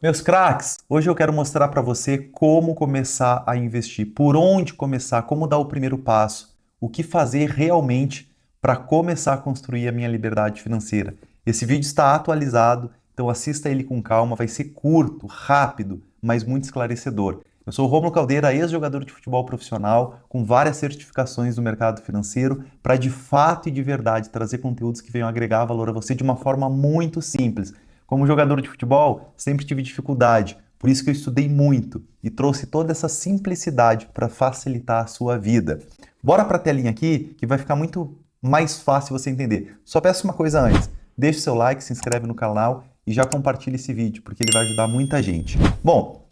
Meus craques, hoje eu quero mostrar para você como começar a investir, por onde começar, como dar o primeiro passo, o que fazer realmente para começar a construir a minha liberdade financeira. Esse vídeo está atualizado, então assista ele com calma, vai ser curto, rápido, mas muito esclarecedor. Eu sou o Rômulo Caldeira, ex-jogador de futebol profissional, com várias certificações do mercado financeiro, para de fato e de verdade trazer conteúdos que venham agregar valor a você de uma forma muito simples. Como jogador de futebol, sempre tive dificuldade, por isso que eu estudei muito e trouxe toda essa simplicidade para facilitar a sua vida. Bora para a telinha aqui, que vai ficar muito mais fácil você entender. Só peço uma coisa antes, deixe seu like, se inscreve no canal e já compartilhe esse vídeo, porque ele vai ajudar muita gente. Bom,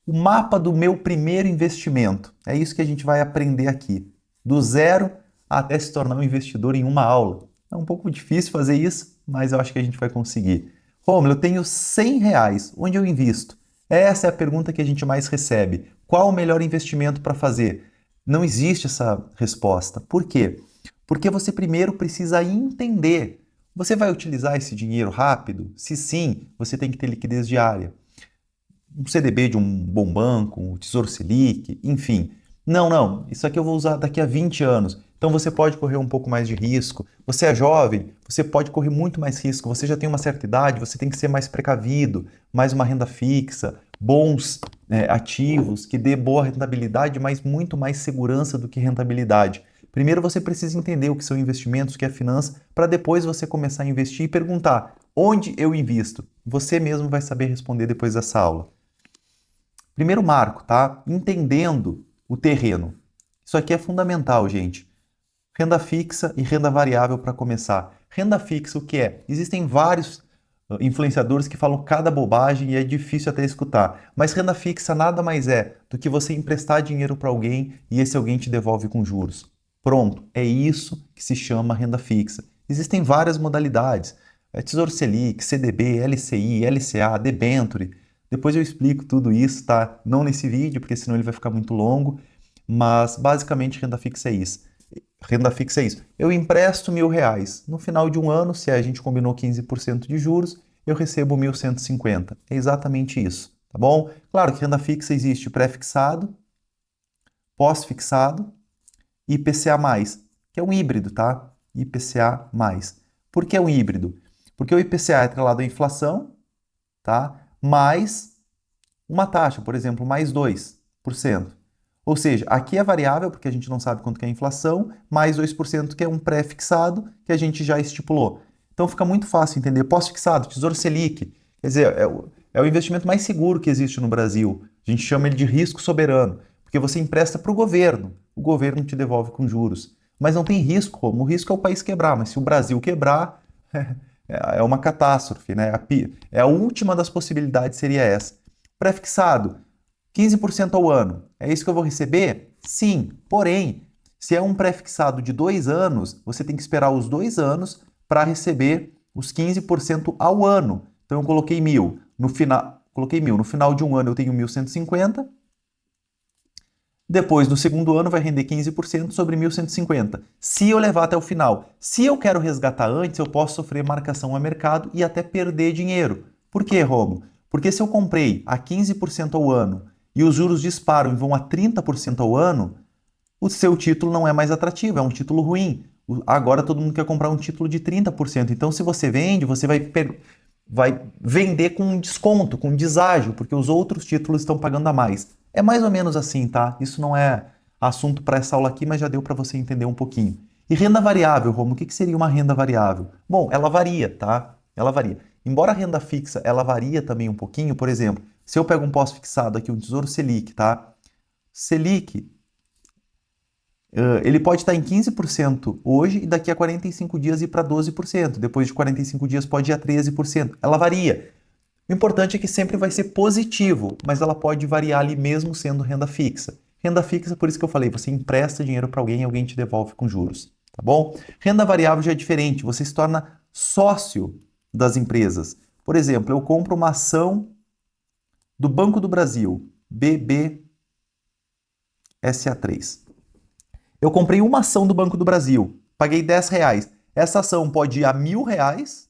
o mapa do meu primeiro investimento, é isso que a gente vai aprender aqui, do zero até se tornar um investidor em uma aula. É um pouco difícil fazer isso, mas eu acho que a gente vai conseguir. Rômulo, eu tenho R$ 100, onde eu invisto? Essa é a pergunta que a gente mais recebe. Qual o melhor investimento para fazer? Não existe essa resposta. Por quê? Porque você primeiro precisa entender. Você vai utilizar esse dinheiro rápido? Se sim, você tem que ter liquidez diária. Um CDB de um bom banco, um Tesouro Selic, enfim. Não, isso aqui eu vou usar daqui a 20 anos. Então você pode correr um pouco mais de risco. Você é jovem, você pode correr muito mais risco. Você já tem uma certa idade, você tem que ser mais precavido, mais uma renda fixa, bons ativos que dê boa rentabilidade, mas muito mais segurança do que rentabilidade. Primeiro você precisa entender o que são investimentos, o que é finança, para depois você começar a investir e perguntar: onde eu invisto? Você mesmo vai saber responder depois dessa aula. Primeiro marco, tá? Entendendo o terreno. Isso aqui é fundamental, gente. Renda fixa e renda variável para começar. Renda fixa, o que é? Existem vários influenciadores que falam cada bobagem e é difícil até escutar. Mas renda fixa nada mais é do que você emprestar dinheiro para alguém e esse alguém te devolve com juros. Pronto, é isso que se chama renda fixa. Existem várias modalidades. Tesouro Selic, CDB, LCI, LCA, debênture. Depois eu explico tudo isso, tá? Não nesse vídeo, porque senão ele vai ficar muito longo. Mas basicamente renda fixa é isso. Renda fixa é isso. Eu empresto R$ 1.000. No final de um ano, se a gente combinou 15% de juros, eu recebo 1.150. É exatamente isso, tá bom? Claro que renda fixa existe pré-fixado, pós-fixado e IPCA+, que é um híbrido, tá? IPCA+. Por que é um híbrido? Porque o IPCA é atrelado à inflação, tá? Mais uma taxa, por exemplo, mais 2%. Ou seja, aqui é variável, porque a gente não sabe quanto que é a inflação, mais 2% que é um pré-fixado, que a gente já estipulou. Então fica muito fácil entender. Pós-fixado, Tesouro Selic, quer dizer, é o investimento mais seguro que existe no Brasil. A gente chama ele de risco soberano, porque você empresta para o governo te devolve com juros. Mas não tem risco, como o risco é o país quebrar, mas se o Brasil quebrar, é uma catástrofe, né? A última das possibilidades seria essa. Pré-fixado, 15% ao ano. É isso que eu vou receber? Sim, porém, se é um pré-fixado de 2 anos, você tem que esperar os 2 anos para receber os 15% ao ano. Então eu coloquei 1.000. No final de um ano eu tenho 1.150. Depois, no segundo ano, vai render 15% sobre 1.150. Se eu levar até o final. Se eu quero resgatar antes, eu posso sofrer marcação a mercado e até perder dinheiro. Por quê, Romo? Porque se eu comprei a 15% ao ano e os juros disparam e vão a 30% ao ano, o seu título não é mais atrativo, é um título ruim. Agora todo mundo quer comprar um título de 30%. Então, se você vende, você vai vender com um desconto, com um deságio, porque os outros títulos estão pagando a mais. É mais ou menos assim, tá? Isso não é assunto para essa aula aqui, mas já deu para você entender um pouquinho. E renda variável, Romo, o que seria uma renda variável? Bom, ela varia, tá? Ela varia. Embora a renda fixa, ela varia também um pouquinho, por exemplo, se eu pego um pós-fixado aqui, um Tesouro Selic, tá? Selic, ele pode estar em 15% hoje e daqui a 45 dias ir para 12%. Depois de 45 dias pode ir a 13%. Ela varia. O importante é que sempre vai ser positivo, mas ela pode variar ali mesmo sendo renda fixa. Renda fixa, por isso que eu falei, você empresta dinheiro para alguém e alguém te devolve com juros, tá bom? Renda variável já é diferente, você se torna sócio das empresas. Por exemplo, eu compro uma ação do Banco do Brasil, BBSA3. Eu comprei uma ação do Banco do Brasil, paguei R$ 10. Essa ação pode ir a R$ 1.000,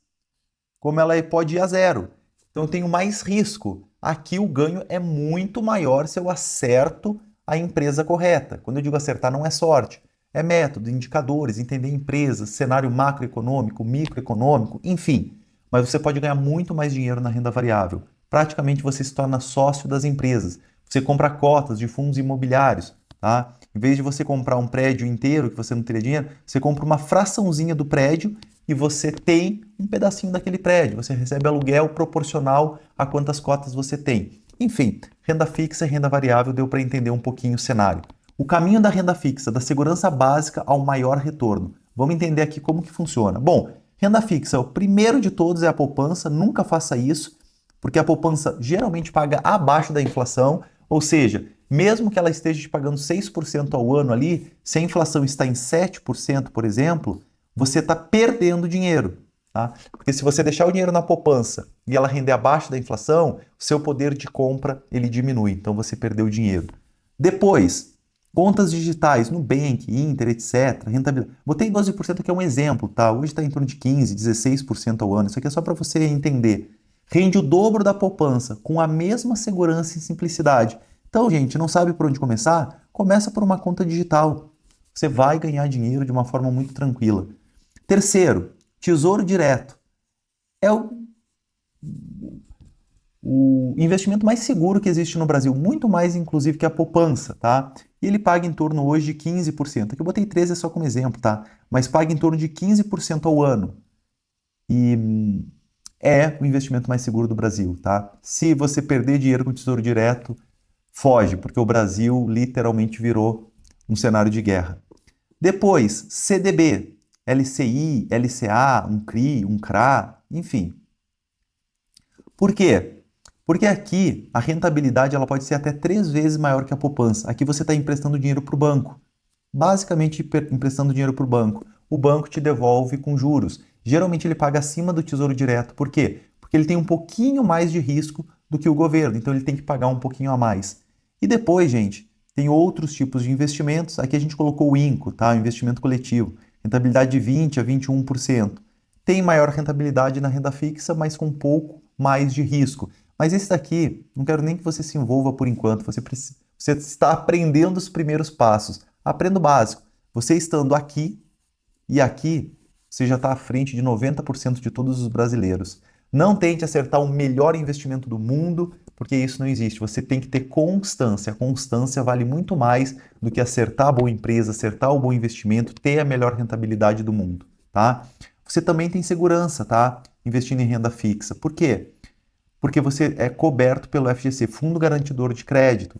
como ela pode ir a zero. Então eu tenho mais risco. Aqui o ganho é muito maior se eu acerto a empresa correta. Quando eu digo acertar, não é sorte. É método, indicadores, entender empresas, cenário macroeconômico, microeconômico, enfim. Mas você pode ganhar muito mais dinheiro na renda variável. Praticamente você se torna sócio das empresas. Você compra cotas de fundos imobiliários, tá? Em vez de você comprar um prédio inteiro que você não teria dinheiro, você compra uma fraçãozinha do prédio e você tem um pedacinho daquele prédio. Você recebe aluguel proporcional a quantas cotas você tem. Enfim, renda fixa e renda variável deu para entender um pouquinho o cenário. O caminho da renda fixa, da segurança básica ao maior retorno. Vamos entender aqui como que funciona. Bom, renda fixa, o primeiro de todos é a poupança, nunca faça isso, porque a poupança geralmente paga abaixo da inflação, ou seja, mesmo que ela esteja te pagando 6% ao ano ali, se a inflação está em 7%, por exemplo, você está perdendo dinheiro. Tá? Porque se você deixar o dinheiro na poupança e ela render abaixo da inflação, o seu poder de compra ele diminui, então você perdeu dinheiro. Depois, contas digitais, Nubank, Inter, etc. Rentabilidade. Botei 12% que é um exemplo, tá? Hoje está em torno de 15%, 16% ao ano. Isso aqui é só para você entender. Rende o dobro da poupança, com a mesma segurança e simplicidade. Então, gente, não sabe por onde começar? Começa por uma conta digital. Você vai ganhar dinheiro de uma forma muito tranquila. Terceiro, Tesouro Direto. É o investimento mais seguro que existe no Brasil, muito mais inclusive que a poupança, tá? E ele paga em torno hoje de 15%. Aqui eu botei 13 só como exemplo, tá? Mas paga em torno de 15% ao ano. E é o investimento mais seguro do Brasil, tá? Se você perder dinheiro com o Tesouro Direto, foge, porque o Brasil literalmente virou um cenário de guerra. Depois, CDB, LCI, LCA, um CRI, um CRA, enfim. Por quê? Porque aqui a rentabilidade ela pode ser até 3 vezes maior que a poupança. Aqui você está emprestando dinheiro para o banco. Basicamente emprestando dinheiro para o banco. O banco te devolve com juros. Geralmente ele paga acima do Tesouro Direto. Por quê? Porque ele tem um pouquinho mais de risco do que o governo. Então ele tem que pagar um pouquinho a mais. E depois, gente, tem outros tipos de investimentos. Aqui a gente colocou o INCO, tá? O investimento coletivo. Rentabilidade de 20% a 21%. Tem maior rentabilidade na renda fixa, mas com um pouco mais de risco. Mas esse daqui, não quero nem que você se envolva por enquanto. Você está aprendendo os primeiros passos. Aprenda o básico. Você estando aqui e aqui, você já está à frente de 90% de todos os brasileiros. Não tente acertar o melhor investimento do mundo, porque isso não existe. Você tem que ter constância. A constância vale muito mais do que acertar a boa empresa, acertar o bom investimento, ter a melhor rentabilidade do mundo, tá? Você também tem segurança, tá? Investindo em renda fixa. Por quê? Porque você é coberto pelo FGC, Fundo Garantidor de Crédito.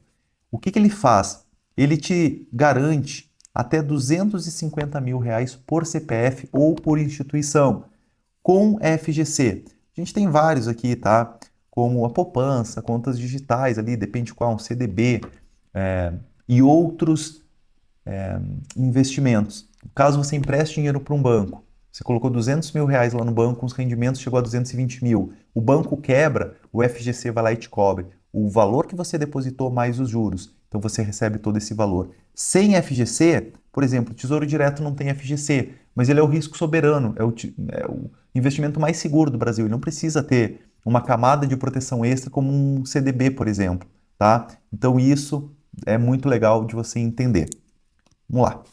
O que ele faz? Ele te garante até R$ 250 mil por CPF ou por instituição, com FGC. A gente tem vários aqui, tá? Como a poupança, contas digitais ali, depende qual, um CDB e outros investimentos. Caso você empreste dinheiro para um banco, você colocou R$ 200 mil lá no banco, os rendimentos chegou a 220 mil. O banco quebra, o FGC vai lá e te cobre o valor que você depositou mais os juros. Então você recebe todo esse valor. Sem FGC, por exemplo, o Tesouro Direto não tem FGC, mas ele é o risco soberano, é o investimento mais seguro do Brasil. Ele não precisa ter uma camada de proteção extra como um CDB, por exemplo, tá? Então isso é muito legal de você entender. Vamos lá.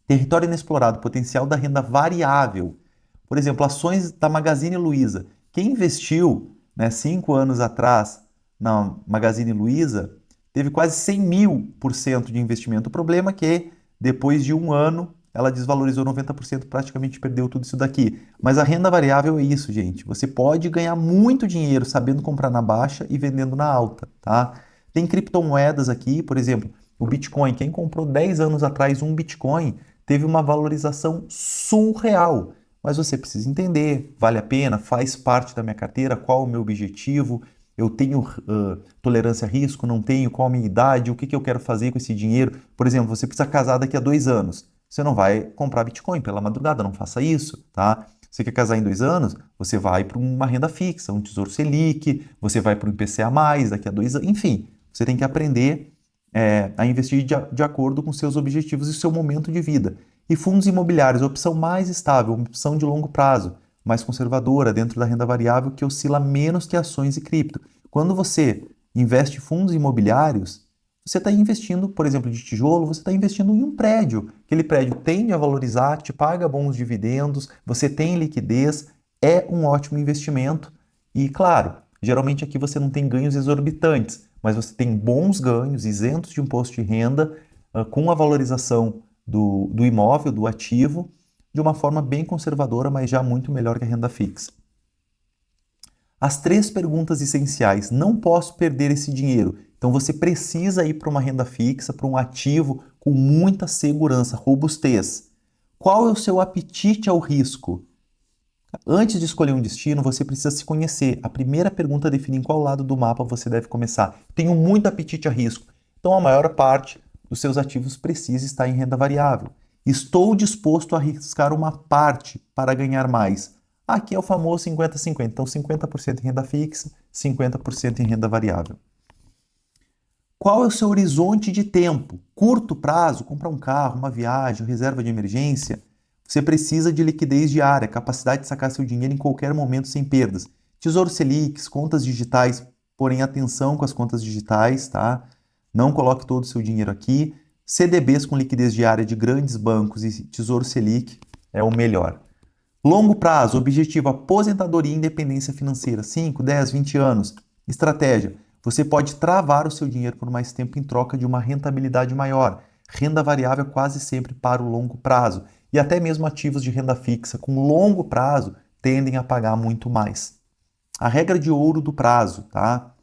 Território inexplorado, potencial da renda variável. Por exemplo, ações da Magazine Luiza. Quem investiu 5 anos atrás na Magazine Luiza teve quase 100.000% de investimento. O problema é que depois de um ano ela desvalorizou 90%, praticamente perdeu tudo isso daqui. Mas a renda variável é isso, gente. Você pode ganhar muito dinheiro sabendo comprar na baixa e vendendo na alta, tá? Tem criptomoedas aqui, por exemplo, o Bitcoin. Quem comprou 10 anos atrás um Bitcoin teve uma valorização surreal. Mas você precisa entender, vale a pena, faz parte da minha carteira, qual o meu objetivo, eu tenho tolerância a risco, não tenho, qual a minha idade, o que eu quero fazer com esse dinheiro. Por exemplo, você precisa casar daqui a 2 anos. Você não vai comprar Bitcoin pela madrugada, não faça isso, tá? Você quer casar em 2 anos, você vai para uma renda fixa, um Tesouro Selic, você vai para um IPCA+, daqui a 2 anos, enfim. Você tem que aprender a investir de acordo com seus objetivos e seu momento de vida. E fundos imobiliários, a opção mais estável, uma opção de longo prazo, mais conservadora, dentro da renda variável, que oscila menos que ações e cripto. Quando você investe em fundos imobiliários, você está investindo, por exemplo, de tijolo, você está investindo em um prédio. Aquele prédio tende a valorizar, te paga bons dividendos, você tem liquidez, é um ótimo investimento. E, claro, geralmente aqui você não tem ganhos exorbitantes, mas você tem bons ganhos, isentos de imposto de renda, com a valorização do imóvel, do ativo, de uma forma bem conservadora, mas já muito melhor que a renda fixa. As 3 perguntas essenciais. Não posso perder esse dinheiro. Então você precisa ir para uma renda fixa, para um ativo com muita segurança, robustez. Qual é o seu apetite ao risco? Antes de escolher um destino, você precisa se conhecer. A primeira pergunta define em qual lado do mapa você deve começar. Tenho muito apetite a risco. Então a maior parte dos seus ativos precisa estar em renda variável. Estou disposto a arriscar uma parte para ganhar mais. Aqui é o famoso 50-50. Então 50% em renda fixa, 50% em renda variável. Qual é o seu horizonte de tempo? Curto prazo, comprar um carro, uma viagem, reserva de emergência. Você precisa de liquidez diária, capacidade de sacar seu dinheiro em qualquer momento sem perdas. Tesouro Selic, contas digitais, porém atenção com as contas digitais, tá? Não coloque todo o seu dinheiro aqui. CDBs com liquidez diária de grandes bancos e Tesouro Selic é o melhor. Longo prazo, objetivo aposentadoria e independência financeira, 5, 10, 20 anos. Estratégia, você pode travar o seu dinheiro por mais tempo em troca de uma rentabilidade maior. Renda variável quase sempre para o longo prazo. E até mesmo ativos de renda fixa com longo prazo tendem a pagar muito mais. A regra de ouro do prazo, tá?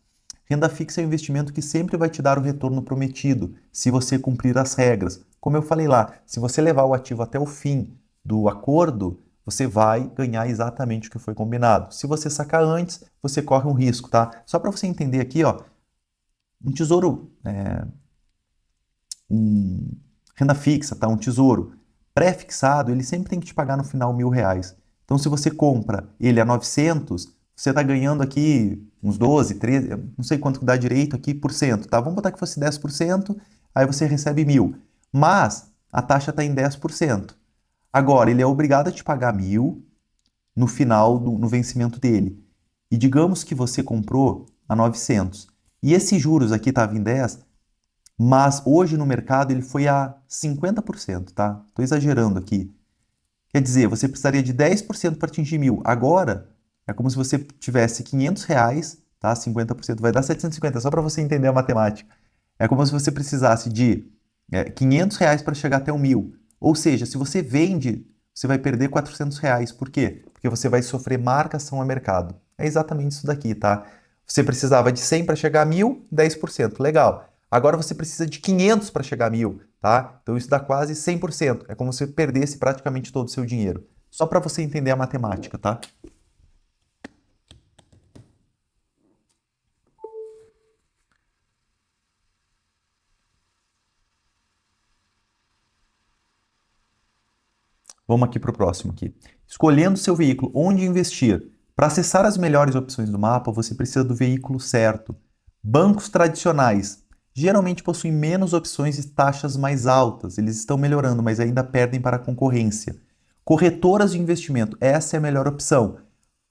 Renda fixa é um investimento que sempre vai te dar o retorno prometido, se você cumprir as regras. Como eu falei lá, se você levar o ativo até o fim do acordo, você vai ganhar exatamente o que foi combinado. Se você sacar antes, você corre um risco, tá? Só para você entender aqui, ó, um tesouro, renda fixa, tá? Um tesouro pré-fixado, ele sempre tem que te pagar no final R$ 1.000. Então, se você compra ele a 900, você está ganhando aqui uns 12, 13, não sei quanto dá direito aqui, por cento, tá? Vamos botar que fosse 10%, aí você recebe 1.000. Mas a taxa está em 10%. Agora, ele é obrigado a te pagar 1.000 no final, no vencimento dele. E digamos que você comprou a 900. E esses juros aqui estavam em 10, mas hoje no mercado ele foi a 50%, tá? Estou exagerando aqui. Quer dizer, você precisaria de 10% para atingir 1.000. Agora, é como se você tivesse R$ 500, tá? 50% vai dar 750, só para você entender a matemática. É como se você precisasse de R$ 500 para chegar até o 1.000. Ou seja, se você vende, você vai perder R$ 400. Por quê? Porque você vai sofrer marcação a mercado. É exatamente isso daqui, tá? Você precisava de 100 para chegar a 1.000, 10%. Legal. Agora você precisa de 500 para chegar a 1.000, tá? Então isso dá quase 100%. É como se você perdesse praticamente todo o seu dinheiro. Só para você entender a matemática, tá? Vamos aqui para o próximo aqui. Escolhendo seu veículo, onde investir. Para acessar as melhores opções do mapa, você precisa do veículo certo. Bancos tradicionais geralmente possuem menos opções e taxas mais altas. Eles estão melhorando, mas ainda perdem para a concorrência. Corretoras de investimento, essa é a melhor opção.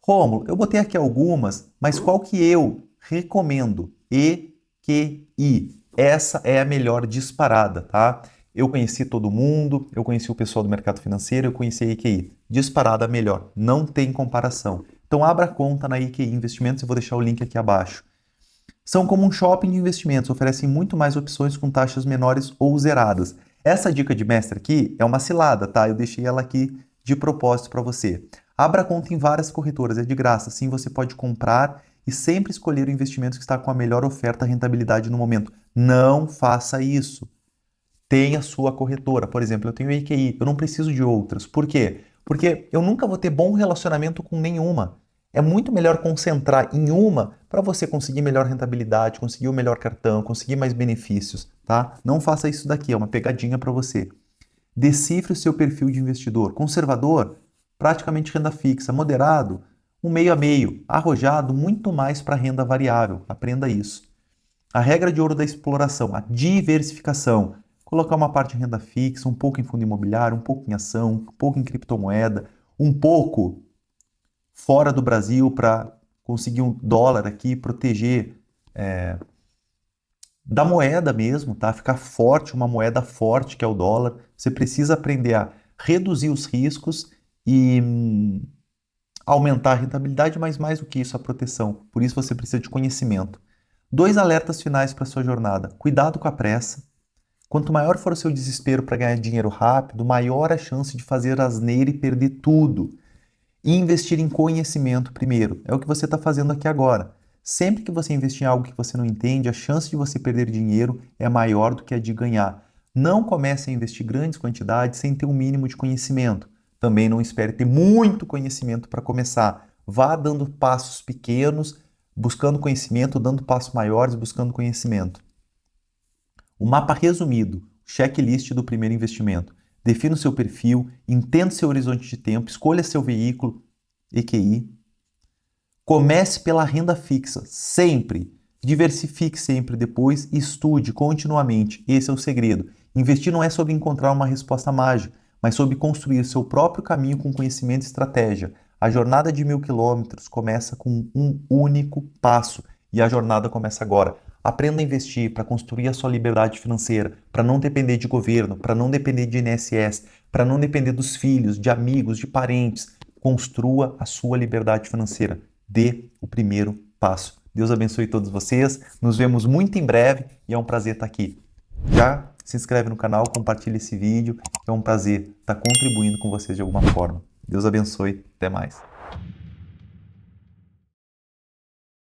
Rômulo, eu botei aqui algumas, mas qual que eu recomendo? EQI. Essa é a melhor disparada, tá? Eu conheci todo mundo, eu conheci o pessoal do mercado financeiro, eu conheci a EQI. Disparada melhor, não tem comparação. Então abra conta na EQI Investimentos, eu vou deixar o link aqui abaixo. São como um shopping de investimentos, oferecem muito mais opções com taxas menores ou zeradas. Essa dica de mestre aqui é uma cilada, tá? Eu deixei ela aqui de propósito para você. Abra conta em várias corretoras, é de graça. Assim você pode comprar e sempre escolher o investimento que está com a melhor oferta e rentabilidade no momento. Não faça isso. Tenha a sua corretora. Por exemplo, eu tenho a EQI, eu não preciso de outras. Por quê? Porque eu nunca vou ter bom relacionamento com nenhuma. É muito melhor concentrar em uma para você conseguir melhor rentabilidade, conseguir o melhor cartão, conseguir mais benefícios, tá? Não faça isso daqui, é uma pegadinha para você. Decifre o seu perfil de investidor. Conservador, praticamente renda fixa. Moderado, um meio a meio. Arrojado, muito mais para renda variável. Aprenda isso. A regra de ouro da exploração, a diversificação. Colocar uma parte em renda fixa, um pouco em fundo imobiliário, um pouco em ação, um pouco em criptomoeda, um pouco fora do Brasil para conseguir um dólar aqui, proteger da moeda mesmo, tá? Ficar forte, uma moeda forte que é o dólar. Você precisa aprender a reduzir os riscos e aumentar a rentabilidade, mas mais do que isso, a proteção. Por isso você precisa de conhecimento. 2 alertas finais para sua jornada. Cuidado com a pressa. Quanto maior for o seu desespero para ganhar dinheiro rápido, maior a chance de fazer asneira e perder tudo. E investir em conhecimento primeiro. É o que você está fazendo aqui agora. Sempre que você investir em algo que você não entende, a chance de você perder dinheiro é maior do que a de ganhar. Não comece a investir grandes quantidades sem ter um mínimo de conhecimento. Também não espere ter muito conhecimento para começar. Vá dando passos pequenos, buscando conhecimento, dando passos maiores, buscando conhecimento. O mapa resumido, checklist do primeiro investimento. Defina o seu perfil, entenda seu horizonte de tempo, escolha seu veículo, EQI. Comece pela renda fixa, sempre. Diversifique sempre depois e estude continuamente. Esse é o segredo. Investir não é sobre encontrar uma resposta mágica, mas sobre construir seu próprio caminho com conhecimento e estratégia. A jornada de 1000 quilômetros começa com um único passo e a jornada começa agora. Aprenda a investir para construir a sua liberdade financeira, para não depender de governo, para não depender de INSS, para não depender dos filhos, de amigos, de parentes. Construa a sua liberdade financeira. Dê o primeiro passo. Deus abençoe todos vocês. Nos vemos muito em breve e é um prazer estar aqui. Já se inscreve no canal, compartilha esse vídeo. É um prazer estar contribuindo com vocês de alguma forma. Deus abençoe. Até mais.